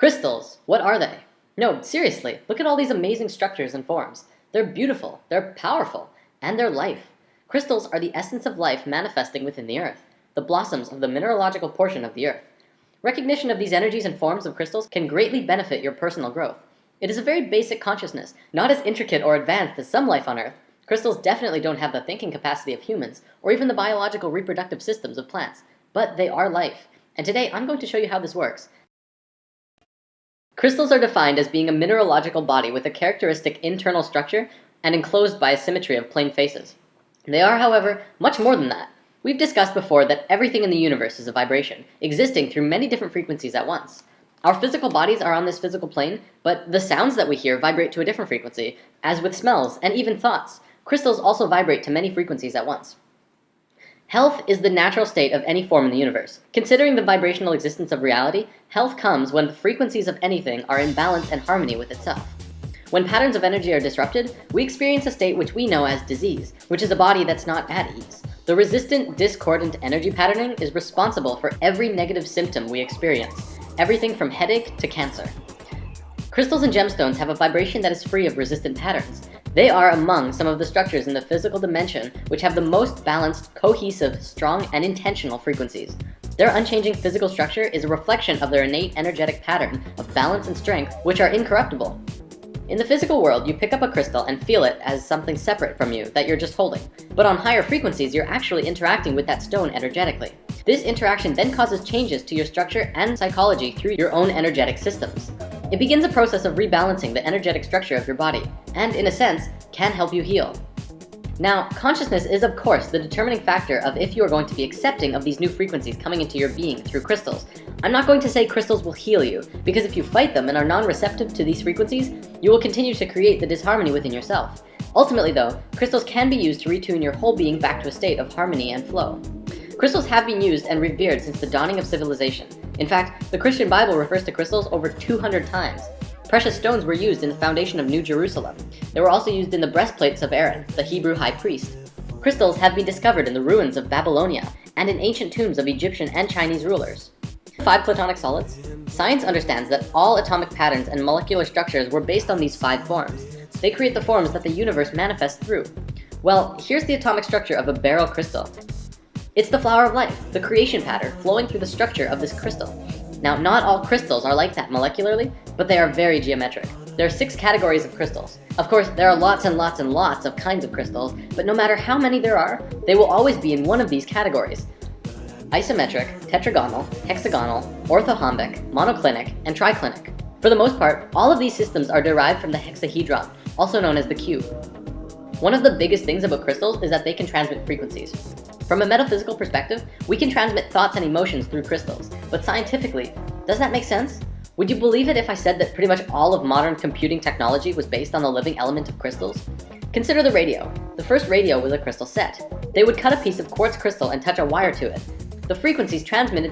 Crystals, what are they? No, seriously, look at all these amazing structures and forms. They're beautiful, they're powerful, and they're life. Crystals are the essence of life manifesting within the earth, the blossoms of the mineralogical portion of the earth. Recognition of these energies and forms of crystals can greatly benefit your personal growth. It is a very basic consciousness, not as intricate or advanced as some life on earth. Crystals definitely don't have the thinking capacity of humans, or even the biological reproductive systems of plants, but they are life. And today I'm going to show you how this works. Crystals are defined as being a mineralogical body with a characteristic internal structure and enclosed by a symmetry of plane faces. They are, however, much more than that. We've discussed before that everything in the universe is a vibration, existing through many different frequencies at once. Our physical bodies are on this physical plane, but the sounds that we hear vibrate to a different frequency, as with smells and even thoughts. Crystals also vibrate to many frequencies at once. Health is the natural state of any form in the universe. Considering the vibrational existence of reality, health comes when the frequencies of anything are in balance and harmony with itself. When patterns of energy are disrupted, we experience a state which we know as disease, which is a body that's not at ease. The resistant, discordant energy patterning is responsible for every negative symptom we experience, everything from headache to cancer. Crystals and gemstones have a vibration that is free of resistant patterns. They are among some of the structures in the physical dimension which have the most balanced, cohesive, strong, and intentional frequencies. Their unchanging physical structure is a reflection of their innate energetic pattern of balance and strength, which are incorruptible. In the physical world, you pick up a crystal and feel it as something separate from you that you're just holding. But on higher frequencies, you're actually interacting with that stone energetically. This interaction then causes changes to your structure and psychology through your own energetic systems. It begins a process of rebalancing the energetic structure of your body, and in a sense, can help you heal. Now, consciousness is of course the determining factor of if you are going to be accepting of these new frequencies coming into your being through crystals. I'm not going to say crystals will heal you, because if you fight them and are non-receptive to these frequencies, you will continue to create the disharmony within yourself. Ultimately though, crystals can be used to retune your whole being back to a state of harmony and flow. Crystals have been used and revered since the dawning of civilization. In fact, the Christian Bible refers to crystals over 200 times. Precious stones were used in the foundation of New Jerusalem. They were also used in the breastplates of Aaron, the Hebrew high priest. Crystals have been discovered in the ruins of Babylonia and in ancient tombs of Egyptian and Chinese rulers. 5 platonic solids? Science understands that all atomic patterns and molecular structures were based on these 5 forms. They create the forms that the universe manifests through. Well, here's the atomic structure of a beryl crystal. It's the flower of life, the creation pattern flowing through the structure of this crystal. Now, not all crystals are like that molecularly, but they are very geometric. There are 6 categories of crystals. Of course, there are lots and lots and lots of kinds of crystals, but no matter how many there are, they will always be in one of these categories: isometric, tetragonal, hexagonal, orthorhombic, monoclinic, and triclinic. For the most part, all of these systems are derived from the hexahedron, also known as the cube. One of the biggest things about crystals is that they can transmit frequencies. From a metaphysical perspective, we can transmit thoughts and emotions through crystals, but scientifically, does that make sense? Would you believe it if I said that pretty much all of modern computing technology was based on the living element of crystals? Consider the radio. The first radio was a crystal set. They would cut a piece of quartz crystal and touch a wire to it. The frequencies transmitted through